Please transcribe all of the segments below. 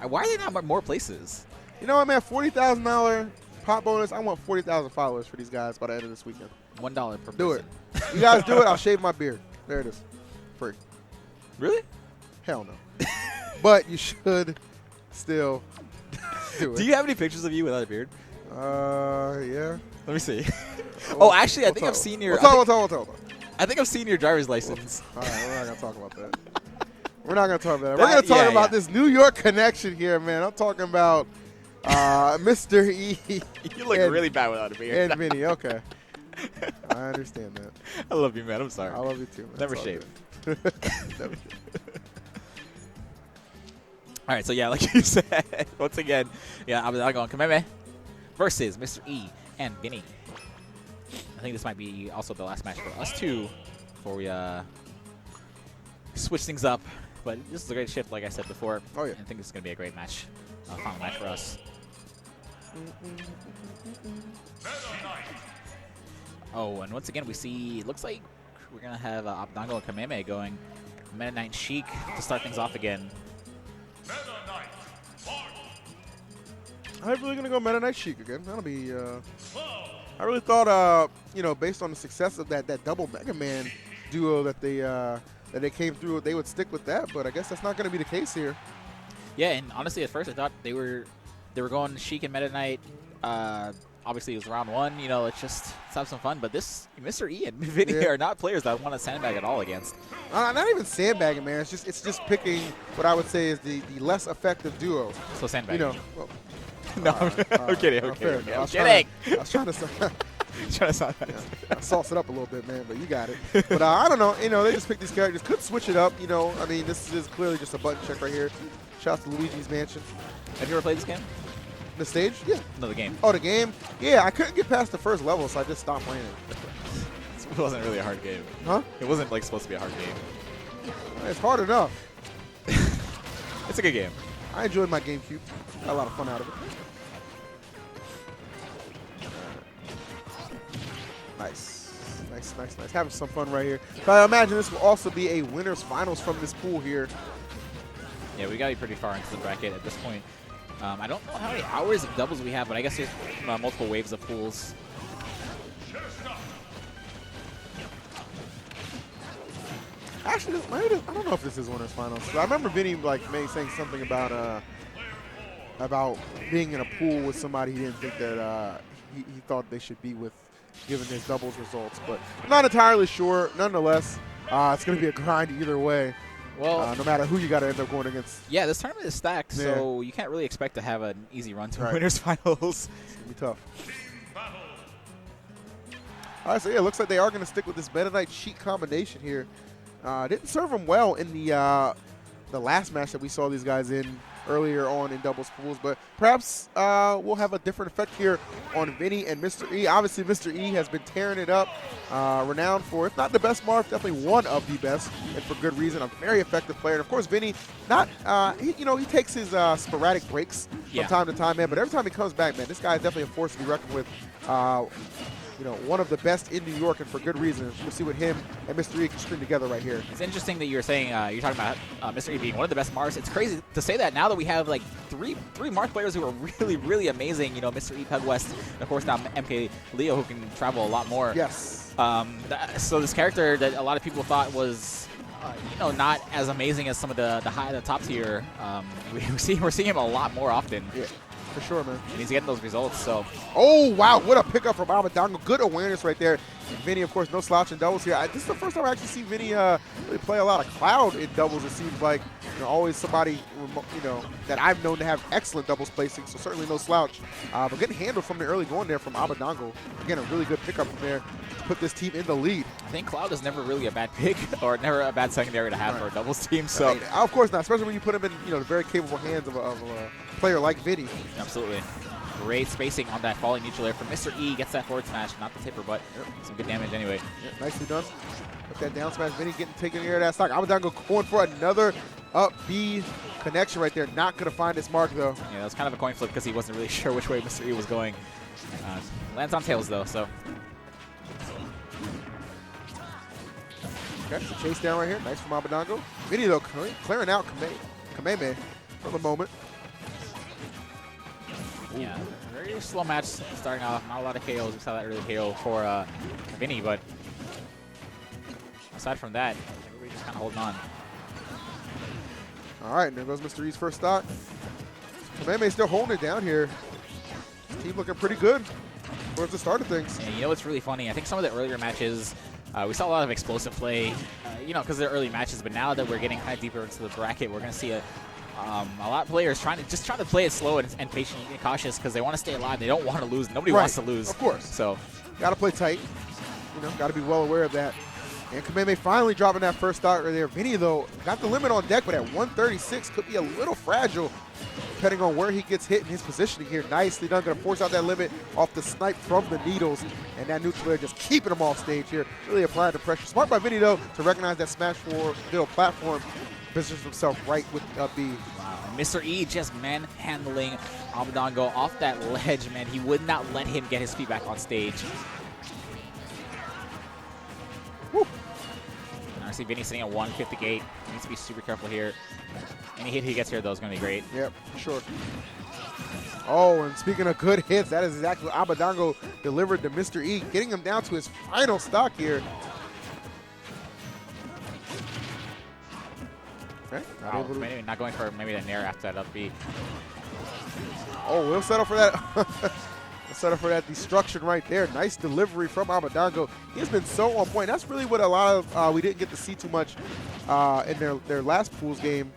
Why are they not more places? You know what, man? $40,000 pot bonus. I want 40,000 followers for these guys by the end of this weekend. $1 per person. Do it. You guys do it. I'll shave my beard. There it is. Free. Really? Hell no. But you should still do it. Do you have any pictures of you without a beard? Yeah. Let me see. Oh, actually, I think I've seen your. We'll talk. I think I've seen your driver's license. All right, we're not gonna talk about that. We're not gonna talk about that. We're gonna talk about this New York connection here, man. I'm talking about Mr. E. You look really bad without a beard. And Vinnie. Okay. I understand that. I love you, man. I'm sorry. I love you too, man. Never shave. Never shave. All right, so yeah, like you said, once again, Abadango and Kameme versus Mr. E and Vinnie. I think this might be also the last match for us two before we switch things up. But this is a great shift, like I said before. Oh yeah. I think this is going to be a great match, final match for us. Oh, and once again, we see, it looks like we're going to have Abadango and Kameme going Meta Knight Sheik to start things off again. I'm really going to go Meta Knight Sheik again. That'll be, I really thought, you know, based on the success of that double Mega Man duo that they came through, they would stick with that, but I guess that's not going to be the case here. Yeah, and honestly, at first I thought they were going Sheik and Meta Knight. Obviously, it was round one. You know, let's have some fun. But this Mr. E and Vinnie are not players that I want to sandbag at all against. Not even sandbagging, man. It's just picking what I would say is the less effective duo. So sandbagging. You know. Well, no, I'm kidding. I'm kidding. I was trying to sauce it up a little bit, man, but you got it. But I don't know. You know, they just picked these characters. Could switch it up. You know, I mean, this is clearly just a button check right here. Shouts to Luigi's Mansion. Have you ever played this game? The stage? Yeah. No, the game. Oh, the game? Yeah, I couldn't get past the first level, so I just stopped playing it. It wasn't really a hard game. Huh? It wasn't like supposed to be a hard game. It's hard enough. It's a good game. I enjoyed my GameCube. Got a lot of fun out of it. Nice. Nice. Having some fun right here. So I imagine this will also be a winner's finals from this pool here. Yeah, we got to be pretty far into the bracket at this point. I don't know how many hours of doubles we have, but I guess there's multiple waves of pools. Actually, I don't know if this is winner's finals. So I remember Vinnie maybe saying something about being in a pool with somebody he didn't think that he thought they should be with, given his doubles results. But I'm not entirely sure. Nonetheless, it's going to be a grind either way. Well, no matter who you got to end up going against. Yeah, this tournament is stacked, so you can't really expect to have an easy run to winners finals. It's going to be tough. All right, so yeah, it looks like they are going to stick with this Meta Knight Sheik combination here. Didn't serve them well in the last match that we saw these guys in earlier on in doubles pools, but perhaps we'll have a different effect here on Vinnie and Mr. E. Obviously, Mr. E has been tearing it up, renowned for, if not the best mark, definitely one of the best, and for good reason. A very effective player. And of course, Vinnie, he takes his sporadic breaks from time to time, man. But every time he comes back, man, this guy is definitely a force to be reckoned with. One of the best in New York, and for good reason. We'll see what him and Mr. E can string together right here. It's interesting that you're saying, you're talking about Mr. E being one of the best Mars. It's crazy to say that now that we have like three Mars players who are really, really amazing. You know, Mr. E, Peg West, and of course now MK Leo, who can travel a lot more. Yes. So this character that a lot of people thought was, not as amazing as some of the top tier, we're seeing him a lot more often. Yeah. For sure, man. And he's getting those results, so. Oh, wow. What a pickup from Abadango. Good awareness right there. And Vinnie, of course, no slouch in doubles here. This is the first time I actually see Vinnie really play a lot of Cloud in doubles. It seems like always somebody, that I've known to have excellent doubles placing, so certainly no slouch. But getting handled from the early going there from Abadango. Again, a really good pickup from there to put this team in the lead. I think Cloud is never really a bad pick or never a bad secondary to have for a doubles team. So of course not, especially when you put him in the very capable hands of a player like Vinnie. Absolutely. Great spacing on that falling neutral air from Mr. E. Gets that forward smash, not the tipper, but some good damage anyway. Nicely done. With that down smash, Vinnie taking the air of that stock. Abadango going for another up B connection right there. Not going to find his mark, though. Yeah, that was kind of a coin flip because he wasn't really sure which way Mr. E was going. Lands on tails, though, so. Okay, so chase down right here. Nice from Abadango. Vinnie, though, clearing out Kameme for the moment. Yeah, very slow match starting off. Not a lot of KOs. We saw that early KO for Vinnie, but aside from that, everybody just kind of holding on. All right, and there goes Mr. E's first stock. Kameme still holding it down here. His team looking pretty good towards the start of things. And you know what's really funny? I think some of the earlier matches, we saw a lot of explosive play, you know, because they're early matches. But now that we're getting kind of deeper into the bracket, we're going to see a lot of players trying to play it slow and patient and cautious because they want to stay alive. They don't want to lose. Nobody wants to lose. Of course. So, got to play tight. You know, got to be well aware of that. And Kameme finally dropping that first stock right there. Vinnie, though, got the limit on deck, but at 136 could be a little fragile depending on where he gets hit in his positioning here. Nicely done. Going to force out that limit off the snipe from the needles. And that neutral air just keeping him off stage here. Really applying the pressure. Smart by Vinnie, though, to recognize that Smash 4 middle platform. Positions himself right with B. Wow. Mr. E just manhandling Abadango off that ledge, man. He would not let him get his feet back on stage. Woo. I see Vinnie sitting at 158. He needs to be super careful here. Any hit he gets here, though, is going to be great. Yep, sure. Oh, and speaking of good hits, that is exactly what Abadango delivered to Mr. E, getting him down to his final stock here. Okay, Not going for maybe the nair after that up B. Oh, we'll settle for that. We'll settle for that destruction right there. Nice delivery from Abadango. He's been so on point. That's really what a lot of we didn't get to see too much in their last pools game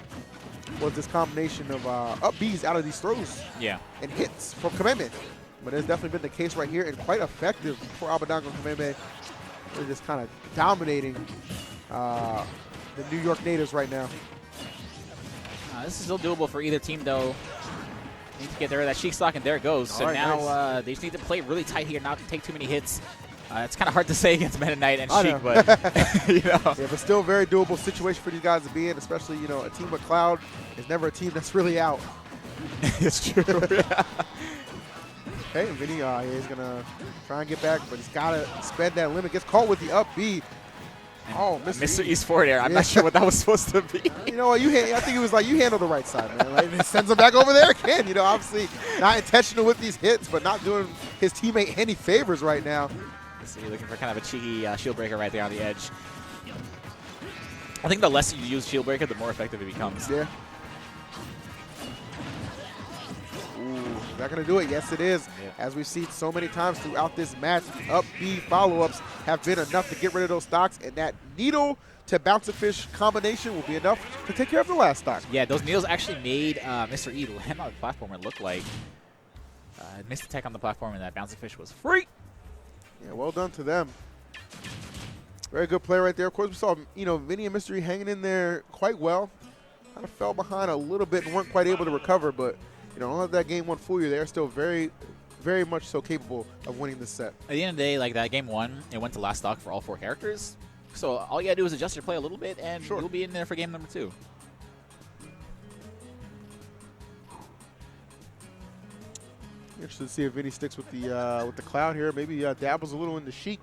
was this combination of up Bs out of these throws and hits from Kameme. But it's definitely been the case right here and quite effective for Abadango and Kameme. They're just kind of dominating the New York natives right now. This is still doable for either team, though. Need to get there. That Sheik stock, and there it goes. So now they just need to play really tight here, not to take too many hits. It's kind of hard to say against Meta Knight and Sheik, but you know. Yeah, but still a very doable situation for these guys to be in, especially, you know, a team with Cloud is never a team that's really out. It's true. Yeah. Okay, and Vinnie, he's going to try and get back, but he's got to spend that limit. Gets caught with the up B. Oh, Mr. E's forward air. I'm not sure what that was supposed to be. You know what? I think it was like you handle the right side, man. Like, it sends him back over there again. You know, obviously not intentional with these hits, but not doing his teammate any favors right now. So you're looking for kind of a cheeky shield breaker right there on the edge. I think the less you use shield breaker, the more effective it becomes. Yeah. Is that going to do it? Yes, it is. Yeah. As we've seen so many times throughout this match, up B follow-ups have been enough to get rid of those stocks, and that needle to bounce a fish combination will be enough to take care of the last stock. Yeah, those needles actually made Mr. E land on the platform, it looked like. Missed the tech on the platform, and that bouncing fish was free. Yeah, well done to them. Very good play right there. Of course, we saw, you know, Vinnie and Mr. E hanging in there quite well. Kind of fell behind a little bit and weren't quite able to recover, but you know, don't let that game one fool you. They're still very, very much so capable of winning this set. At the end of the day, like that game one, it went to last stock for all 4 characters. So all you gotta do is adjust your play a little bit, and you'll be in there for game number 2. Interested to see if Vinnie sticks with the Cloud here. Maybe dabbles a little in the Sheik.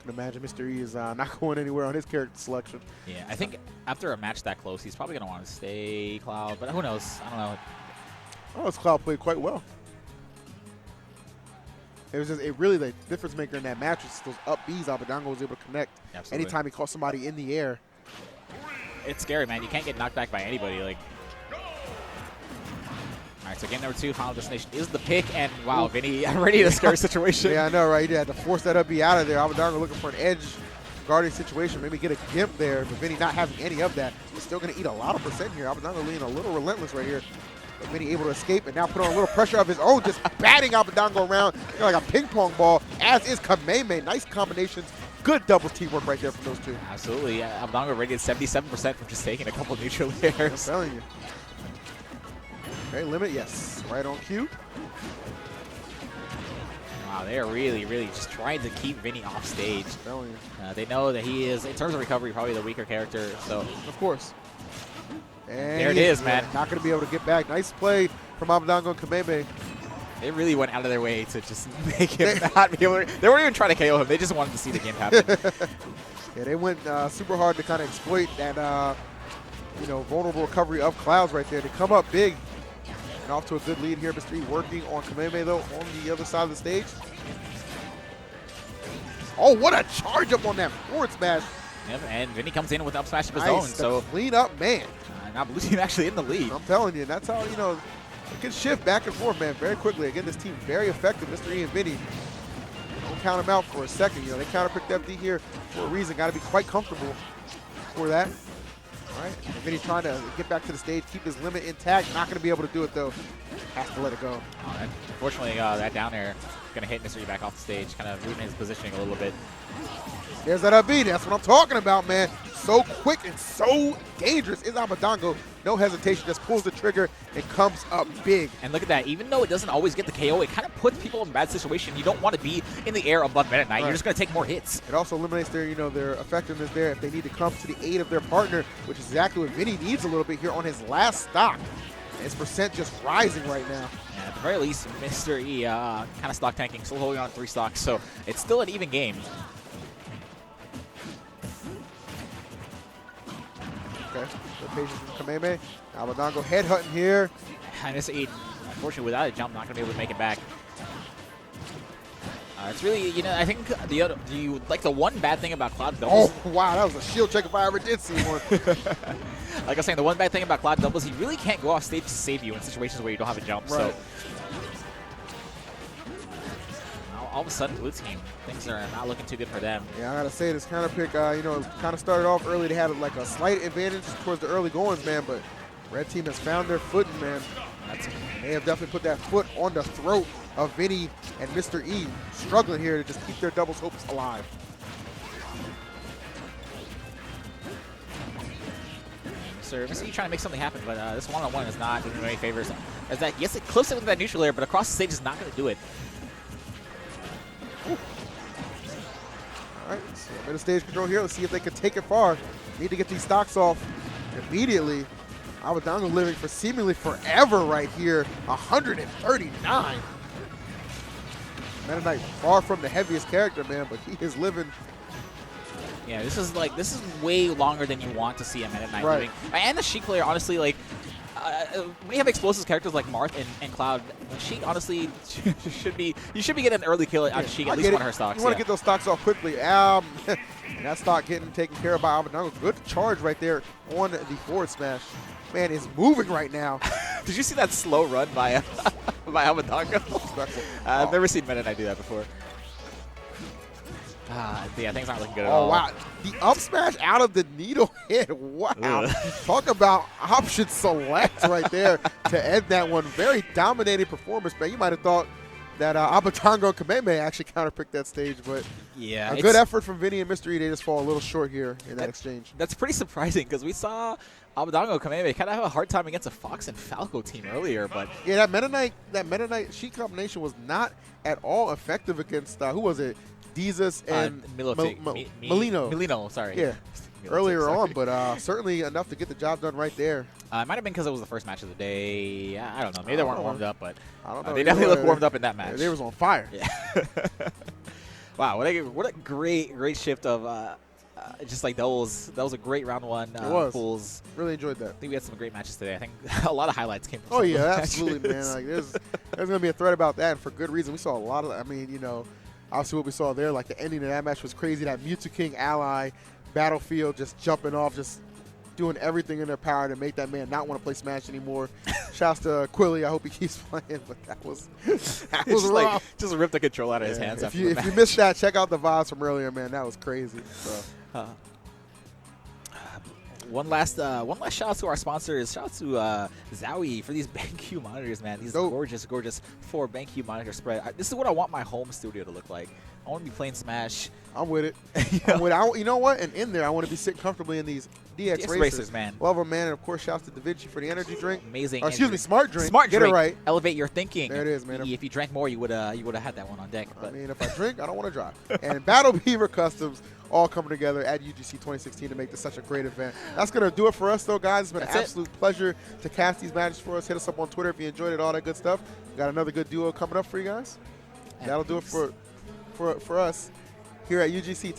Can imagine Mr. E is not going anywhere on his character selection. Yeah, I think after a match that close, he's probably going to want to stay Cloud, but who knows? I don't know. Oh, this Cloud played quite well. It was just really the difference maker in that match was those up Bs Abadango was able to connect. Absolutely. Anytime he caught somebody in the air. It's scary, man. You can't get knocked back by anybody. Like. All right, so game number 2, Final Destination is the pick, and wow, Vinnie already in a scary situation. Yeah, I know, right? He had to force that up B out of there. Abadango looking for an edge guarding situation, maybe get a gimp there, but Vinnie not having any of that. He's still going to eat a lot of percent here. Abadango leaning a little relentless right here. But Vinnie able to escape and now put on a little pressure of his own, just batting Abadango around like a ping pong ball, as is Kameme. Nice combinations. Good doubles teamwork right there from those two. Absolutely. Abadango rated 77% from just taking a couple neutral airs. I'm telling you. Okay, limit, yes. Right on cue. Wow, they are really, really just trying to keep Vinnie off stage. I'm telling you. They know that he is, in terms of recovery, probably the weaker character. So of course. And there it is, man. Not going to be able to get back. Nice play from Abadango and Kameme. They really went out of their way to just make him not be able to. They weren't even trying to KO him. They just wanted to see the game happen. Yeah, they went super hard to kind of exploit that, you know, vulnerable recovery of Clouds right there. To come up big And off to a good lead here. Mr. E working on Kameme, though, on the other side of the stage. Oh, what a charge up on that forward smash. Yep, and Vinnie comes in with up smash of his Nice, own. the So clean up, man. now Blue Team actually in the lead. I'm telling you, that's how, you know, it can shift back and forth, man, very quickly. Again, this team very effective, Mr. E and Vinnie. Don't count them out for a second. You know, they counterpicked FD here for a reason. Got to be quite comfortable for that. All right, and Vinnie trying to get back to the stage, keep his limit intact. Not going to be able to do it, though. Has to let it go. All right. Unfortunately, that down air going to hit Mr. E back off the stage, kind of ruining his positioning a little bit. There's that up B. That's what I'm talking about, man. So quick and so dangerous is Abadango. No hesitation, just pulls the trigger and comes up big. And look at that. Even though it doesn't always get the KO, it kind of puts people in a bad situation. You don't want to be in the air above Meta Knight. Right. You're just going to take more hits. It also eliminates their, you know, their effectiveness there if they need to come to the aid of their partner, which is exactly what Vinnie needs a little bit here on his last stock. His percent just rising right now. Yeah, at the very least, Mr. E kind of stock tanking, still holding on to 3 stocks. So it's still an even game. Okay, good patience from Kameme. Abadango headhunting here. And Mr. E, unfortunately, without a jump, not going to be able to make it back. It's really, you know, I think the one bad thing about Cloud doubles. Oh, wow, that was a shield check if I ever did see one. Like I was saying, the one bad thing about Cloud doubles, he really can't go off stage to save you in situations where you don't have a jump. Right. So all of a sudden, Blue Team, things are not looking too good for them. Yeah, I gotta say, this counter pick, you know, kind of started off early. They had like a slight advantage towards the early goings, man, but Red Team has found their footing, man. They have definitely put that foot on the throat of Vinnie and Mr. E, struggling here to just keep their doubles hopes alive. Mr. E trying to make something happen, but this one-on-one is not doing him any favors. As that, yes, it clips it with that neutral air, but across the stage is not going to do it. Ooh. All right, so a bit of stage control here. Let's see if they can take it far. Need to get these stocks off immediately. Abadango living for seemingly forever right here. 139. Meta Knight far from the heaviest character, man, but he is living. Yeah, this is way longer than you want to see a Meta Knight Right. living. And the Sheik player, honestly, like, when you have explosive characters like Marth and Cloud, Sheik honestly should be getting an early kill on Sheik, at least one of her stocks. You want to get those stocks off quickly. That stock getting taken care of by Abadango. Good charge right there on the forward smash. Man, is moving right now. Did you see that slow run by Abadango? I've never seen Meta Knight do that before. Yeah, things aren't looking good at all. Oh, wow. The up smash out of the needle hit. Wow. Talk about option select right there to end that one. Very dominating performance, man. You might have thought that Abadango and Kameme actually counterpicked that stage, but yeah, a good effort from Vinnie and Mr. E. They just fall a little short here in that exchange. That's pretty surprising because we saw Abadango and Kameme kind of have a hard time against a Fox and Falco team earlier, but yeah, that Meta Knight Sheik combination was not at all effective against who was it? Jesus and Molino. Molino, sorry. Yeah, earlier on, but certainly enough to get the job done right there. It might have been because it was the first match of the day. I don't know. Maybe they weren't warmed up, but I don't know. They definitely looked warmed up in that match. They was on fire. Yeah. Wow, what a great shift of just like that was a great round one. It was. Pools. Really enjoyed that. I think we had some great matches today. I think a lot of highlights came from Oh some yeah, of those absolutely, matches. man. Like there's gonna be a thread about that, and for good reason. We saw a lot of. I mean, you know, obviously what we saw there, like the ending of that match was crazy. That Mewtwo King ally Battlefield just jumping off, just doing everything in their power to make that man not want to play Smash anymore. Shouts to Quilly. I hope he keeps playing, but that was just rough. just ripped the control out of his hands. If you missed that, check out the VODs from earlier, man. That was crazy. So. One last shout out to our sponsors. Shout out to Zowie for these BenQ monitors, man. These gorgeous 4 BenQ monitor spread. This is what I want my home studio to look like. I want to be playing Smash. I'm with it. You know what? And in there, I want to be sitting comfortably in these DX Racers, man. Love them, man. And of course, shouts to Da Vinci for the energy drink. Amazing. Or, excuse me, Smart Drink. Smart Get drink. it right. Elevate your thinking. There it is, man. If you drank more, you would have had that one on deck. But. I mean, if I drink, I don't want to drive. And Battle Beaver Customs all coming together at UGC 2016 to make this such a great event. That's going to do it for us, though, guys. It's been an absolute pleasure to cast these matches for us. Hit us up on Twitter if you enjoyed it, all that good stuff. We got another good duo coming up for you guys. That'll do it for us here at UGC.